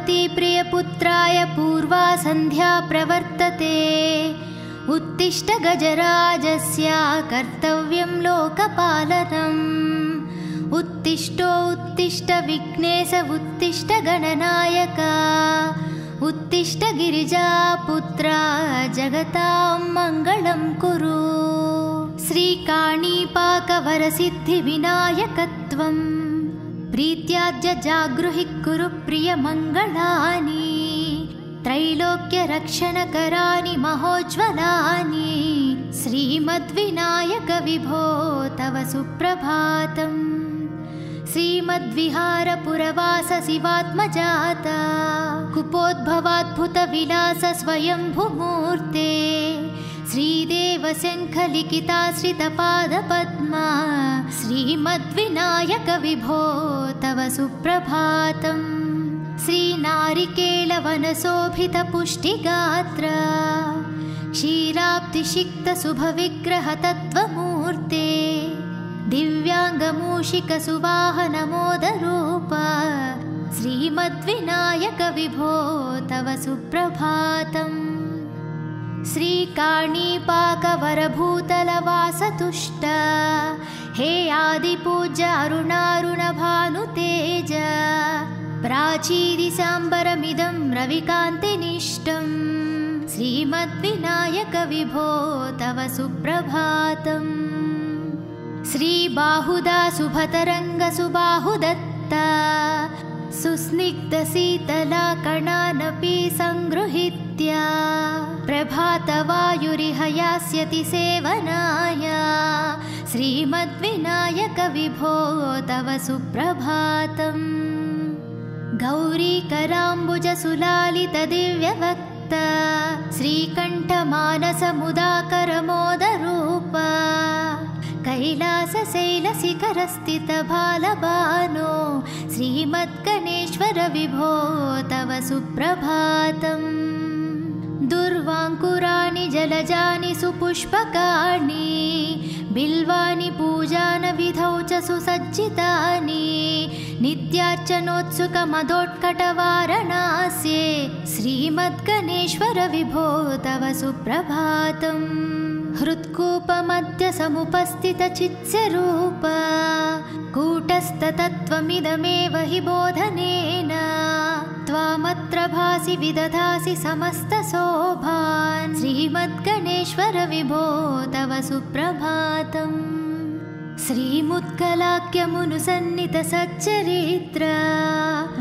प्रभाती प्रियपुत्राय पूर्वा सन्ध्या प्रवर्तते। उत्तिष्ठ गजराजस्य कर्तव्यं लोकपालनम्। उत्तिष्ठ विघ्नेश उत्तिष्ठ गणनायक। उत्तिष्ठ गिरिजापुत्रा जगतां मङ्गलं कुरु। श्रीकाणीपाकवरसिद्धिविनायकत्वं प्रीत्याद्य जागृहि कुरु प्रियमङ्गलानि। त्रैलोक्यरक्षणकराणि महोज्ज्वलानि। श्रीमद्विनायक विभो तव सुप्रभातम्। श्रीमद्विहारपुरवास शिवात्मजाता कुपोद्भवाद्भुतविलास स्वयंभुमूर्ते। श्रीदेवशङ्खलिखिताश्रितपादपद्मा श्रीमद्विनायक विभो तव सुप्रभातम्। श्रीनारिकेलवनशोभितपुष्टिगात्र क्षीराब्धिषिक्तशुभविग्रहतत्त्वमूर्ते। दिव्याङ्गमूषिकसुवाहनमोदरूप श्रीमद्विनायक विभो तव सुप्रभातम्। श्रीकाणीपाकवरभूतलवासतुष्ट हे आदिपूज्य अरुणारुणभानुतेज। प्राचीदिशाम्बरमिदं रविकान्तिनिष्टम् श्रीमद्विनायक विभो तव सुप्रभातम्। श्रीबाहुदा शुभतरङ्गसुबाहुदत्ता सुस्निग्धशीतलाकणानपि सङ्गृहीत्य प्रभातवायुरिह यास्यति सेवनाय। श्रीमद्विनायक विभो तव सुप्रभातम्। गौरीकराम्बुजसुलालितदिव्यवक्त श्रीकण्ठमानसमुदाकरमोदरूप कैलासशैलशिखरस्थितबालबानो श्रीमद्गणेश्वर विभो तव सुप्रभातम्। दुर्वाङ्कुराणि जलजानि सुपुष्पकाणि बिल्वानि पूजानविधौ च सुसज्जितानि। नित्यार्चनोत्सुकमदोत्कटवारणास्ये श्रीमद्गणेश्वर विभो तव सुप्रभातम्। हृत्कूपमध्य समुपस्थितचित्स्वरूप कूटस्थतत्त्वमिदमेव हि बोधनेन। त्वामत्र भासि विदधासि समस्तशोभान् श्रीमद्गणेश्वर विभो तव सुप्रभातम्। श्रीमुत्कलाख्यमुनुसन्नितसच्चरित्र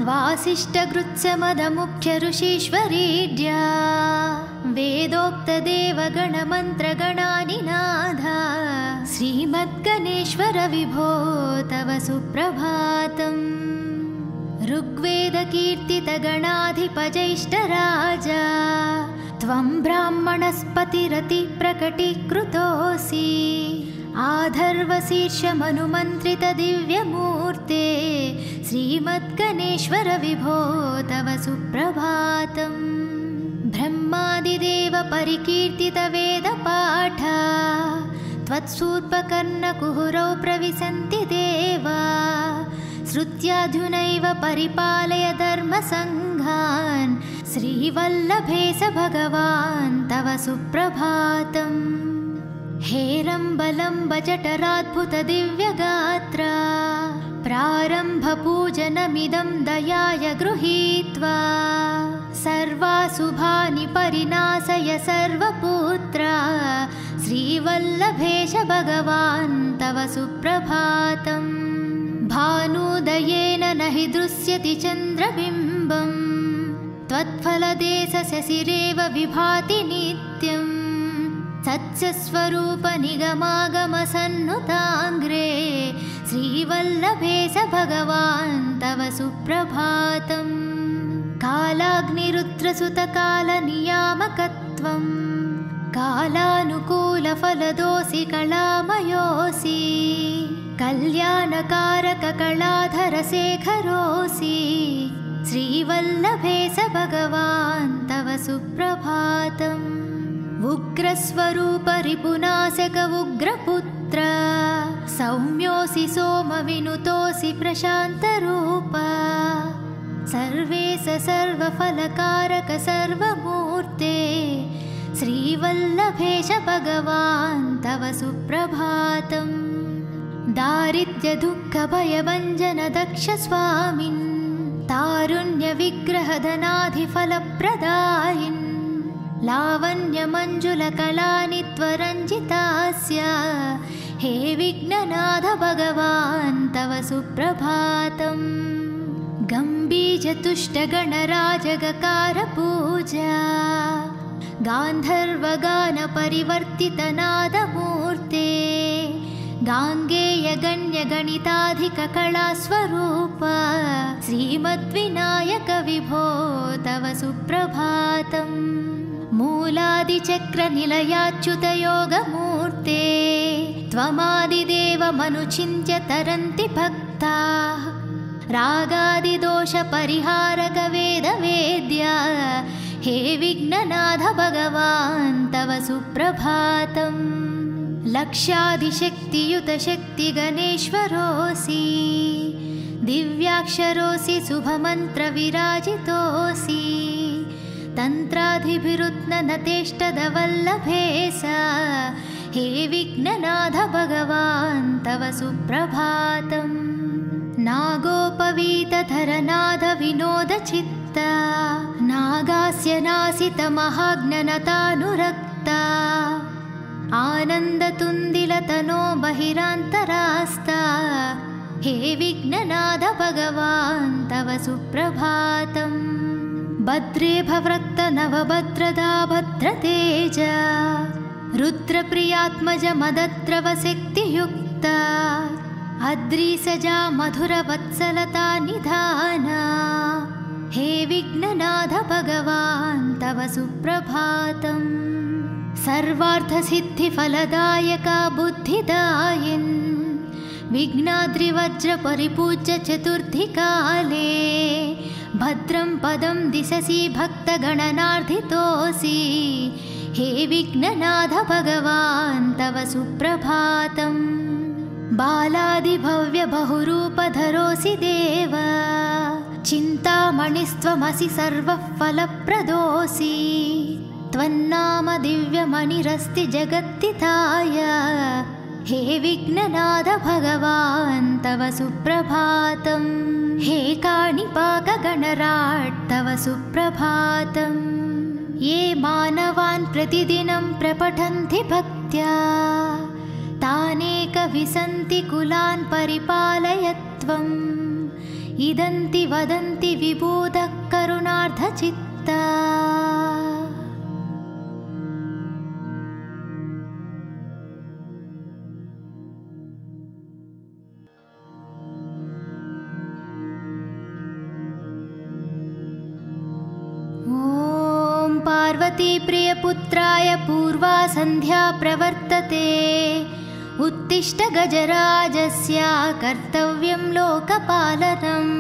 वासिष्ठगृत्समदमुख्य ऋषीश्वरीड्या वेदोक्तदेवगणमन्त्रगणानिनाद श्रीमद्गणेश्वर विभो तव सुप्रभातम्। ऋग्वेदकीर्तितगणाधिपजैष्ठराजा त्वं ब्राह्मणस्पतिरतिप्रकटीकृतोऽसि। आधर्वशीर्षमनुमन्त्रितदिव्यमूर्ते श्रीमद्गणेश्वर विभो तव सुप्रभातम्। ब्रह्मादिदेव परिकीर्तितवेदपाठ त्वत्सूर्पकर्णकुहरौ प्रविशन्ति देवा। श्रुत्याधुनैव परिपालय धर्मसङ्घान् श्रीवल्लभेश भगवान् तव सुप्रभातम्। हेरम्बलम्ब जठराद्भुतदिव्यगात्र प्रारम्भपूजनमिदं दयाय गृहीत्वा सर्वाशुभानि परिनाशय सर्वपुत्र श्रीवल्लभेश भगवान् तव सुप्रभातम्। भानुदयेन न हि दृश्यति चन्द्रबिम्बम् त्वत्फलदेशशशिरेव विभाति नित्यम्। सत्स्वरूप निगमागमसन्नुताङ्ग्रे श्रीवल्लभेश भगवान् तव सुप्रभातम्। कालाग्निरुद्रसुतकालनियामकत्वं कालानुकूलफलदोऽसि कलामयोऽसि। कल्याणकारककलाधरशेखरोऽसि श्रीवल्लभेश भगवान् तव सुप्रभातम्। उग्रस्वरूप रिपुनाशक उग्रपुत्र सौम्योऽसि सोमविनुतोऽसि प्रशान्तरूप सर्वेश सर्वफलकारक सर्वमूर्ते श्रीवल्लभेश भगवान् तव सुप्रभातम्। दारिद्र्य दुःख भयभञ्जन दक्ष स्वामिन् तारुण्य विग्रह धनाधिफलप्रदायिन् लावण्य मंजुल कलानि त्वरञ्जितास्य हे विघ्ननाथ भगवान् तव सुप्रभातम्। गम्भीर तुष्ट गणराजगकार पूजा गान्धर्वगान परिवर्तित नादमूर्ते गाङ्गेय गण्य गणिताधिक कला स्वरूप श्रीमद्विनायक विभो तव सुप्रभातम्। मूलादिचक्र निलयाच्युत योगमूर्ते त्वमादिदेव मनुचिन्त्य तरन्ति भक्ताः रागादिदोष परिहारक वेद वेद्या हे विघ्ननाथ भगवान् तव सुप्रभातम्। लक्षाधिशक्तियुत शक्ति गणेश्वरोऽसि दिव्याक्षरोऽसि शुभमन्त्र विराजितोऽसि तन्त्राधिभिरुत्नतेष्टदवल्लभेश हे विघ्ननाथ भगवान् तव सुप्रभातम्। नागोपवीतधरनाद विनोदचित्ता नागास्य नासित महाज्ञनतानुरक्ता आनन्दतुन्दिलतनो बहिरान्तरास्ता हे विघ्ननाथ भगवान् तव सुप्रभातम्। भद्रे भवृक्त नवभद्रदा भद्रतेज रुद्रप्रियात्मज मदद्रव शक्तियुक्ता अद्रिसजा मधुरवत्सलता निधाना हे विघ्ननाथ भगवान् तव सुप्रभातम्। सर्वार्थसिद्धिफलदायका बुद्धिदायिन् विघ्नाद्रिवज्र परिपूज्य चतुर्थीकाले भद्रं पदं दिशसि भक्तगणनार्धितोऽसि हे विघ्ननाथ भगवान् तव सुप्रभातम्। बालादिभव्य बहुरूपधरोऽसि देव चिन्तामणिस्त्वमसि सर्वः फलप्रदोऽसि त्वन्नाम दिव्यमणिरस्ति जगत्तिताय हे विघ्ननाथ भगवान् तव सुप्रभातम्। हे काणिपाकगणराट् तव सुप्रभातम्। ये मानवान् प्रतिदिनं प्रपठन्ति भक्त्या तानेकविसन्ति कुलान् परिपालय त्वम् इदन्ति वदन्ति विबुधः करुणार्धचित्ता। ॐ पार्वती प्रियपुत्राय पूर्वा सन्ध्या प्रवर्तते उत्तिष्ठ गजराजस्य कर्तव्यं लोकपालनम्।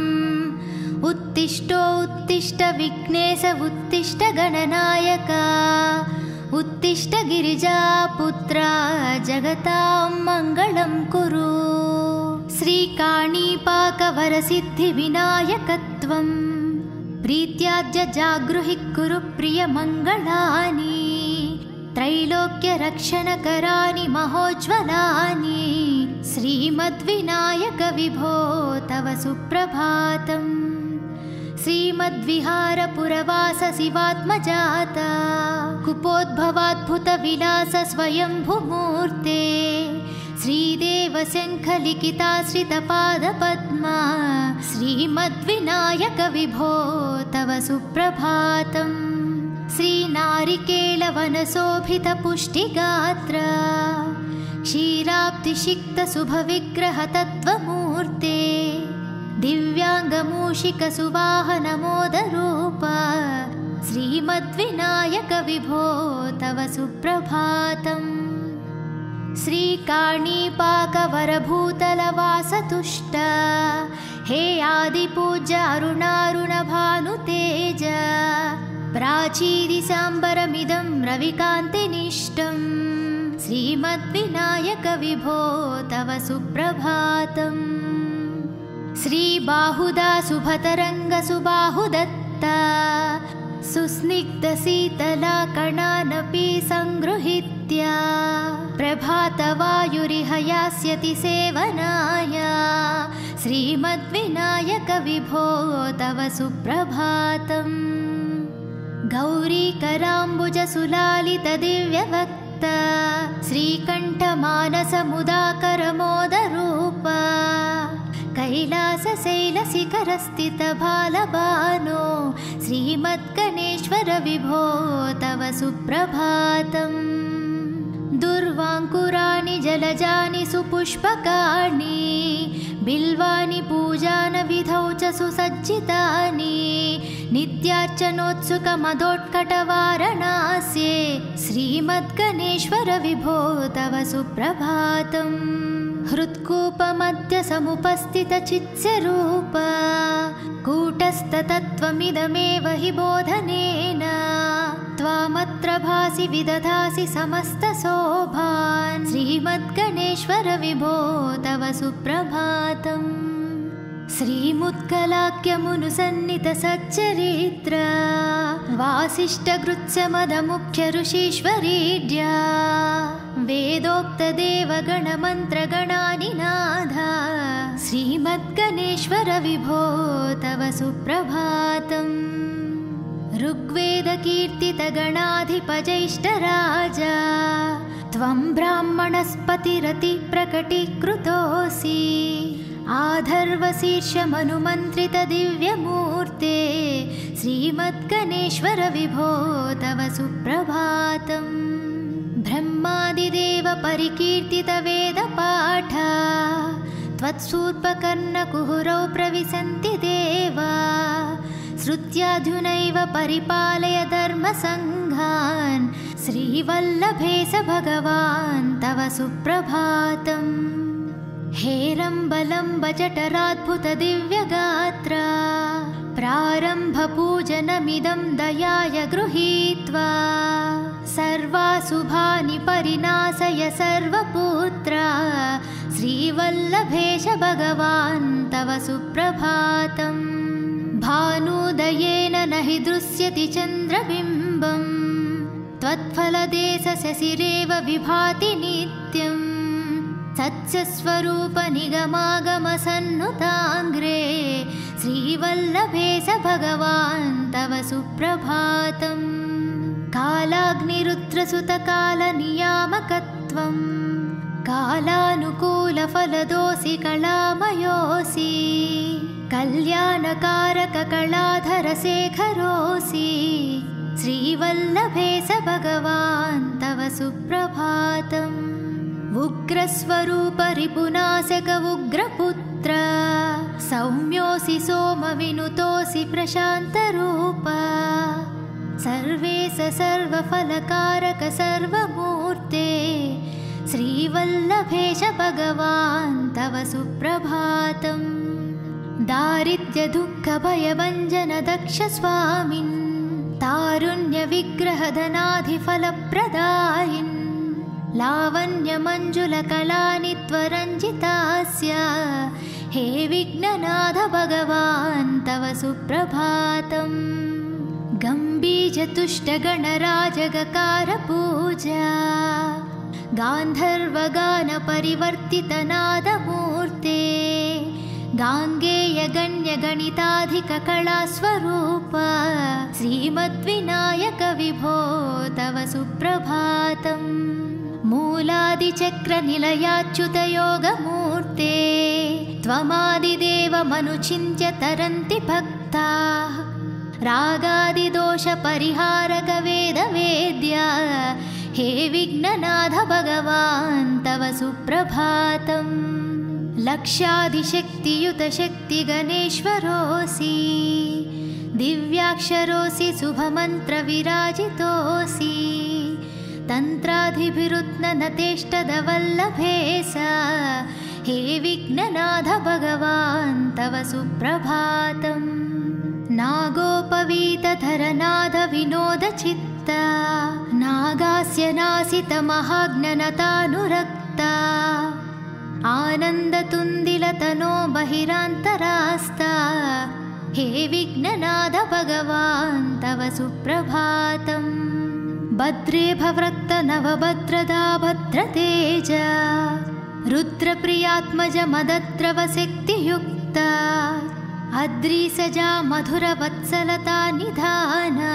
उत्तिष्ठो उत्तिष्ठ विघ्नेश उत्तिष्ठ गणनायक उत्तिष्ठ गिरिजापुत्रा जगतां मङ्गलं कुरु। श्रीकाणीपाकवरसिद्धिविनायकत्वं प्रीत्याद्य जागृहि कुरु प्रियमङ्गलानि त्रैलोक्यरक्षणकराणि महोज्ज्वलानि श्रीमद्विनायक विभो तव सुप्रभातम्। श्रीमद्विहारपुरवास शिवात्मजाता कुपोद्भवाद्भुतविलास स्वयंभुमूर्ते श्रीदेव शङ्खलिखिताश्रितपादपद्मा श्रीमद्विनायक विभो तव सुप्रभातम्। श्रीनारिकेलवनशोभितपुष्टिगात्र क्षीराब्धिषिक्तशुभविग्रहतत्त्वमूर्ते दिव्याङ्गमूषिकसुवाहनमोदरूप श्रीमद्विनायक विभो तव सुप्रभातम्। श्रीकाणीपाकवरभूतलवासतुष्ट हे आदिपूज्य अरुणारुणभानुतेज प्राचीदिसाम्बरमिदं रविकान्तिनिष्टं श्रीमद्विनायक विभो तव सुप्रभातम्। श्रीबाहुदा सुभतरङ्गसुबाहुदत्ता सुस्निग्धशीतलाकणानपि सङ्गृहीत्य प्रभातवायुरिह यास्यति सेवनाय श्रीमद्विनायकविभो तव सुप्रभातम्। गौरीकराम्बुजसुलालितदिव्यवक्ता श्रीकण्ठमानसमुदाकरमोदरूपा कैलासशैलशिखरस्थितबालबानो श्रीमद्गणेश्वर विभो तव सुप्रभातम्। दुर्वाङ्कुराणि जलजानि सुपुष्पकाणि बिल्वानि पूजानविधौ च सुसज्जितानि नित्यार्चनोत्सुकमदोत्कटवारणास्ये श्रीमद्गणेश्वर विभो तव सुप्रभातम्। हृत्कूपमध्य समुपस्थितचित्स्वरूप कूटस्थतत्त्वमिदमेव हि बोधनेन त्वामत्र भासि विदधासि समस्तशोभान् श्रीमद्गणेश्वर विभो तव सुप्रभातम्। श्रीमुत्कलाख्यमुनुसन्नितसच्चरित्र वासिष्ठगृत्समदमुख्य ऋषीश्वरीड्या वेदोक्तदेवगणमन्त्रगणानिनाद श्रीमद्गणेश्वर विभो तव सुप्रभातम्। ऋग्वेदकीर्तितगणाधिपजैष्ठराजा त्वं ब्राह्मणस्पतिरतिप्रकटीकृतोऽसि आधर्वशीर्षमनुमन्त्रितदिव्यमूर्ते श्रीमद्गणेश्वर विभो तव सुप्रभातम्। ब्रह्मादिदेव परिकीर्तितवेदपाठा त्वत्सूर्पकर्णकुहुरौ प्रविशन्ति देवा श्रुत्याधुनैव परिपालय धर्मसङ्घान् श्रीवल्लभेश भगवान् तव सुप्रभातम्। हेरम्बलम्ब जठराद्भुतदिव्यगात्रा प्रारम्भपूजनमिदं दयाय गृहीत्वा सर्वाशुभानि परिनाशय सर्वपुत्रा श्रीवल्लभेश भगवान् तव सुप्रभातम्। भानुदयेन न हि दृश्यति चन्द्रबिम्बम् त्वत्फलदेशशशिरेव विभाति नित्यम् सत्स्वरूपनिगमागमसन्नुताङ्ग्रे श्रीवल्लभेश भगवान् तव सुप्रभातम्। कालाग्निरुद्रसुतकालनियामकत्वं कालानुकूलफलदोऽसि कलामयोऽसि कल्याणकारककलाधरशेखरोऽसि श्रीवल्लभेश भगवान् तव सुप्रभातम्। उग्रस्वरूप रिपुनाशक उग्रपुत्र सौम्योऽसि सोमविनुतोऽसि प्रशान्तरूप सर्वेश सर्वफलकारक सर्वमूर्ते श्रीवल्लभेश भगवान् तव सुप्रभातम्। दारिद्र्यदुःखभयभञ्जन दक्ष स्वामिन् तारुण्यविग्रहधनाधिफलप्रदायिन् लावण्यमञ्जुलकलानि त्वरञ्जितास्य हे विघ्ननाथ भगवान् तव सुप्रभातम्। गम्भीरतुष्टगणराजगकारपूजा गान्धर्वगानपरिवर्तितनादमूर्ते गाङ्गेयगण्यगणिताधिककलास्वरूप श्रीमद्विनायक विभो तव सुप्रभातम्। मूलादिचक्रनिलयाच्युतयोगमूर्ते त्वमादिदेवमनुचिन्त्य तरन्ति भक्ताः रागादिदोषपरिहारक वेदवेद्या हे विघ्ननाथ भगवान् तव सुप्रभातम्। लक्षाधिशक्तियुतशक्तिगणेश्वरोऽसि दिव्याक्षरोऽसि शुभमन्त्रविराजितोऽसि तन्त्राधिभिरुत्ननतेष्टदवल्लभेश हे विघ्ननाथ भगवान् तव सुप्रभातम्। नागोपवीतधरनाद विनोदचित्ता नागास्य नासितमहाज्ञनतानुरक्ता आनन्दतुन्दिल तनो बहिरान्तरास्ता हे विघ्ननाथ भगवान् तव सुप्रभातम् भद्रे भवृक्त नवभद्रदा भद्रतेज रुद्रप्रियात्मज मदद्रव शक्तियुक्ता अद्रिसजा मधुरवत्सलता निधाना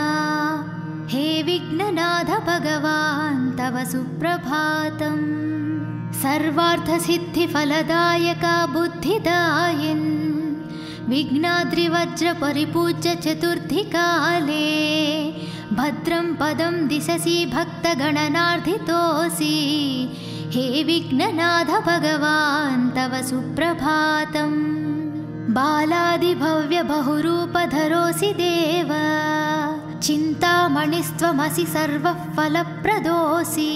हे विघ्ननाथ भगवान् तव सुप्रभातम् सर्वार्थसिद्धिफलदायका बुद्धिदायिन् विघ्नाद्रिवज्र परिपूज्य चतुर्थिकाले भद्रं पदं दिशसि भक्तगणनार्थितोऽसि हे विघ्ननाथ भगवान् तव सुप्रभातम् बालादिभव्य बहुरूपधरोऽसि देव चिन्तामणिस्त्वमसि सर्वः फलप्रदोऽसि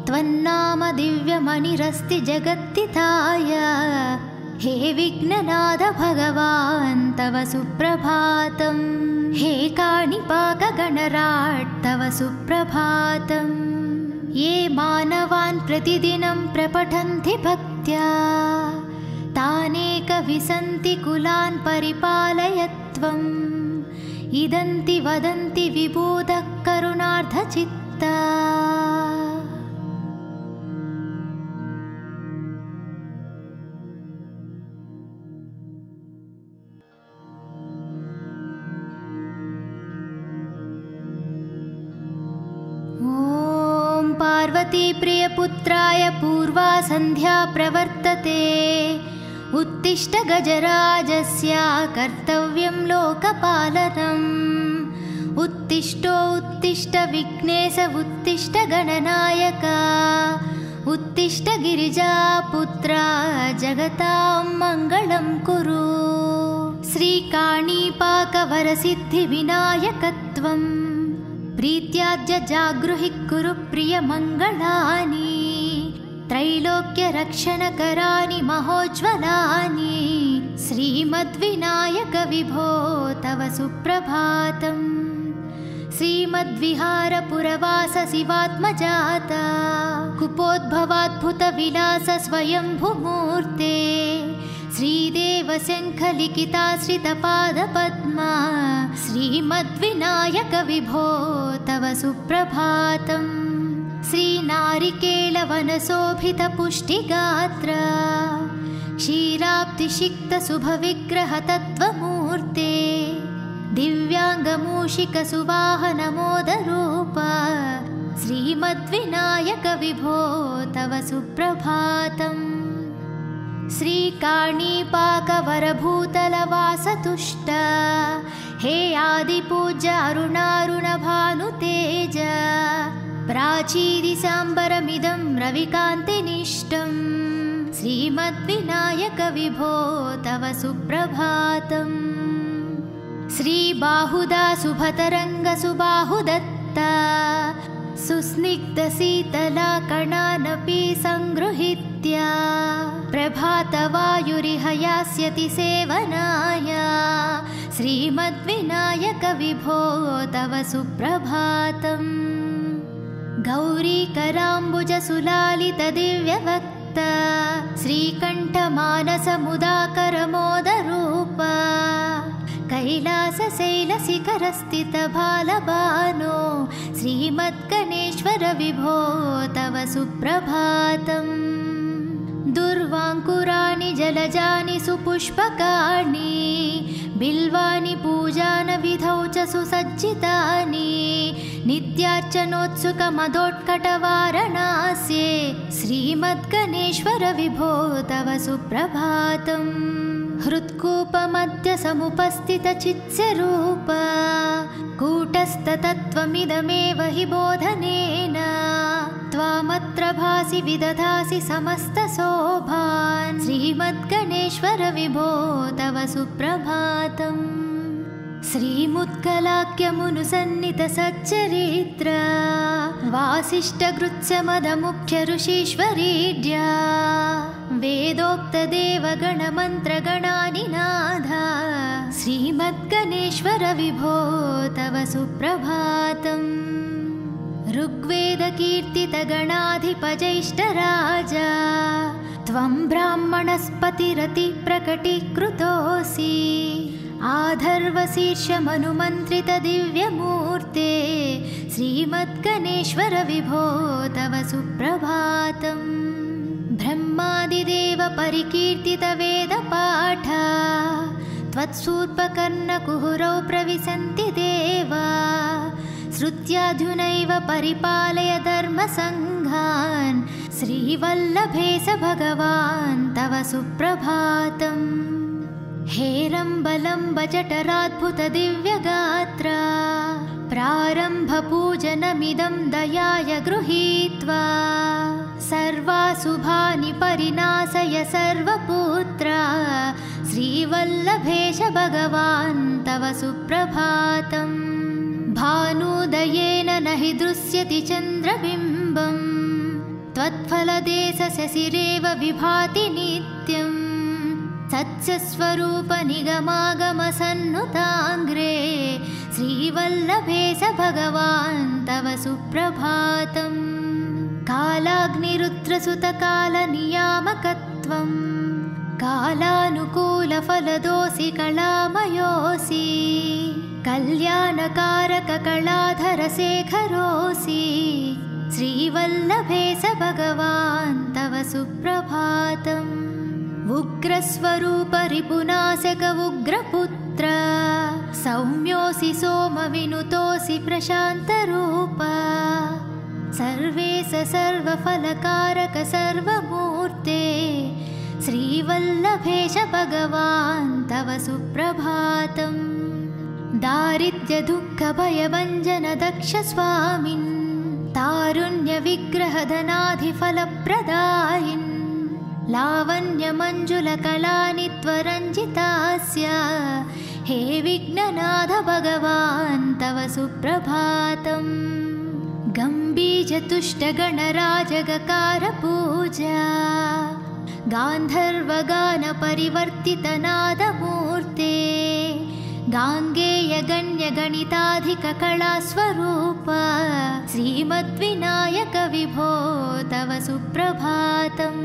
त्वन्नाम दिव्यमणिरस्ति जगत्तिताय हे विघ्ननाथ भगवान् तव सुप्रभातम् हे काणिपाकगणराट् तव सुप्रभातम् ये मानवान् प्रतिदिनं प्रपठन्ति भक्त्या तानेकविसन्ति कुलान् परिपालय त्वम् इदन्ति वदन्ति विबोधः करुणार्धचित्ता पार्वती प्रियपुत्राय पूर्वा संध्या प्रवर्तते उत्तिष्ठ गजराजस्य कर्तव्यं लोकपालनम् उत्तिष्ठो उत्तिष्ठ विघ्नेश उत्तिष्ठ गणनायक उत्तिष्ठ गिरिजापुत्रा जगतां मङ्गलं कुरु श्रीकाणीपाकवरसिद्धिविनायकत्वम् प्रीत्याद्य जागृहि कुरु प्रियमङ्गलानि त्रैलोक्यरक्षणकराणि महोज्ज्वलानि श्रीमद्विनायक विभो तव सुप्रभातम् श्रीमद्विहारपुरवास शिवात्मजाता कुपोद्भवाद्भुतविलास स्वयंभुमूर्ते श्रीदेवशङ्खलिखिताश्रितपादपद्मा श्रीमद्विनायक विभो तव सुप्रभातम् श्रीनारिकेलवनशोभितपुष्टिगात्र क्षीराब्धिसिक्तशुभविग्रह तत्त्वमूर्ते दिव्याङ्गमूषिकसुवाहनमोदरूप श्रीमद्विनायक विभो तव सुप्रभातम् श्रीकाणीपाकवरभूतलवासतुष्ट हे आदिपूज्य अरुणारुणभानुतेज प्राचीदिसाम्बरमिदं रविकान्तिनिष्टं श्रीमद्विनायक विभो तव सुप्रभातम् श्रीबाहुदा शुभतरङ्गसुबाहुदत्ता सुस्निग्धशीतला कणानपि सङ्गृहीत्य प्रभातवायुरिह यास्यति सेवनाय श्रीमद्विनायक विभो तव सुप्रभातम् गौरीकराम्बुजसुलालितदिव्यवक्त श्रीकण्ठमानसमुदाकरमोदरूप कैलासशैलशिखरस्थितबालबानो श्रीमद्गणेश्वर विभो तव सुप्रभातम् दुर्वाङ्कुराणि जलजानि सुपुष्पकाणि बिल्वानि पूजानविधौ च सुसज्जितानि नित्यार्चनोत्सुकमदोत्कटवारणास्ये श्रीमद्गणेश्वर विभो तव सुप्रभातम् हृत्कूपमध्य समुपस्थितचित्स्वरूप कूटस्थतत्त्वमिदमेव हि बोधनेन त्वामत्र भासि विदधासि समस्तशोभान् श्रीमद्गणेश्वर विभो तव सुप्रभातम् श्रीमुत्कलाख्यमुनुसन्नितसच्चरित्र वासिष्ठगृत्समदमुख्य ऋषीश्वरीड्या वेदोक्तदेवगणमन्त्रगणानिनाद श्रीमद्गणेश्वर विभो तव सुप्रभातम् ऋग्वेदकीर्तितगणाधिपजैष्ठराजा त्वं ब्राह्मणस्पतिरति प्रकटीकृतोऽसि आधर्वशीर्षमनुमन्त्रितदिव्यमूर्ते श्रीमद्गणेश्वर विभो तव सुप्रभातम् ब्रह्मादिदेव परिकीर्तितवेदपाठा त्वत्सूर्पकर्णकुहरौ प्रविशन्ति देवा श्रुत्याधुनैव परिपालय धर्मसङ्घान् श्रीवल्लभेश भगवान् तव सुप्रभातम् हेरम्बलम्ब जठराद्भुतदिव्यगात्रा प्रारम्भपूजनमिदं दयाय गृहीत्वा सर्वाशुभानि परिनाशय सर्वपुत्रा श्रीवल्लभेश भगवान् तव सुप्रभातम् भानुदयेन न हि दृश्यति चन्द्रबिम्बम् त्वत्फलदेशशशिरेव विभाति नित्यम् सत्स्वरूपनिगमागमसन्नुताङ्ग्रे श्रीवल्लभेश भगवान् तव सुप्रभातम् कालाग्निरुद्रसुतकालनियामकत्वम् कालानुकूलफलदोऽसि कलामयोऽसि कल्याणकारककलाधरशेखरोऽसि श्रीवल्लभेश भगवान् तव सुप्रभातम् उग्रस्वरूप रिपुनाशक उग्रपुत्र सौम्योऽसि सोमविनुतोऽसि प्रशान्तरूप सर्वेश सर्वफलकारक सर्वमूर्ते श्रीवल्लभेश भगवान् तव सुप्रभातम् दारिद्र्यदुःखभयभञ्जन दक्ष स्वामिन् तारुण्यविग्रहधनाधिफलप्रदायिन् लावण्यमञ्जुलकलानि त्वरञ्जितास्य हे विघ्ननाथ भगवान् तव सुप्रभातम् गम्भीरतुष्टगणराजगकारपूजा गान्धर्वगानपरिवर्तितनादमूर्ते गाङ्गेयगण्यगणिताधिककलास्वरूप श्रीमद्विनायक विभो तव सुप्रभातम्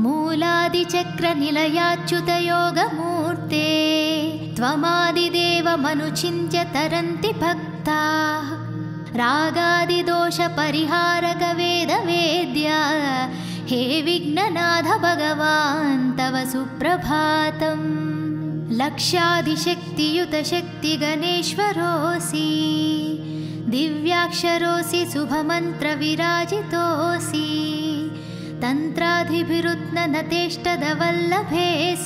मूलादिचक्रनिलयाच्युतयोगमूर्ते त्वमादिदेवमनुचिन्त्य तरन्ति भक्ताः रागादिदोषपरिहारक वेदवेद्या हे विघ्ननाथ भगवान् तव सुप्रभातम् लक्ष्यादिशक्तियुतशक्तिगणेश्वरोऽसि दिव्याक्षरोऽसि शुभमन्त्रविराजितोऽसि तन्त्राधिभिरुत्ननतेष्टदवल्लभेश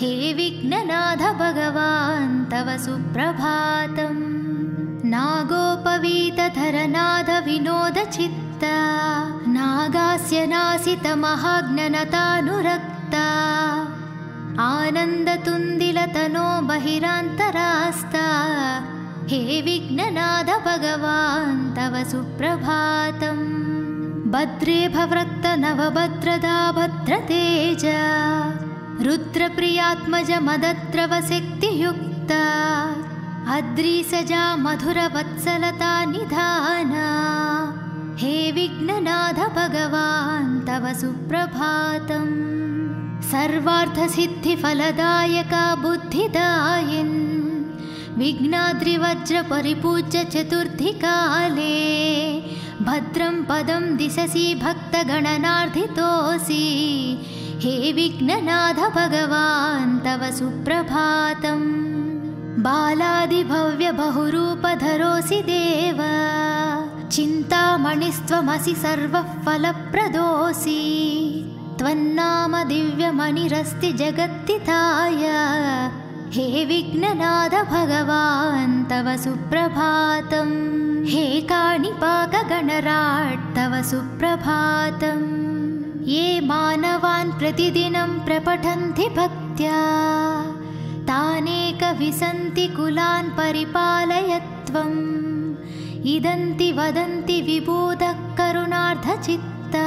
हे विघ्ननाथ भगवान् तव सुप्रभातम् नागोपवीतधरनाद विनोदचित्ता नागास्य नासितमहाज्ञनतानुरक्ता आनन्दतुन्दिलतनो बहिरान्तरास्ता हे विघ्ननाथ भगवान् तव सुप्रभातम् भद्रे भवृक्त नवभद्रदा भद्रतेज रुद्रप्रियात्मज मदद्रवशक्तियुक्ता अद्रीसजा मधुरवत्सलता निधाना हे विघ्ननाथ भगवान् तव सुप्रभातम् सर्वार्थसिद्धिफलदायका बुद्धिदायिन् विघ्नाद्रिवज्रपरिपूज्य चतुर्थिकाले भद्रं पदं दिशसि भक्तगणनार्धितोऽसि हे विघ्ननाथ भगवान् तव सुप्रभातम् बालादिभव्यबहुरूपधरोऽसि देव चिन्तामणिस्त्वमसि सर्वः फलप्रदोऽसि त्वन्नाम दिव्यमणिरस्ति जगत्तिताय हे विघ्ननाथ भगवान् तव सुप्रभातम् हे काणिपाकगणराट् तव सुप्रभातम् ये मानवान् प्रतिदिनं प्रपठन्ति भक्त्या तानेकविसन्ति कुलान् परिपालय त्वम् इदन्ति वदन्ति विबोधः करुणार्धचित्ता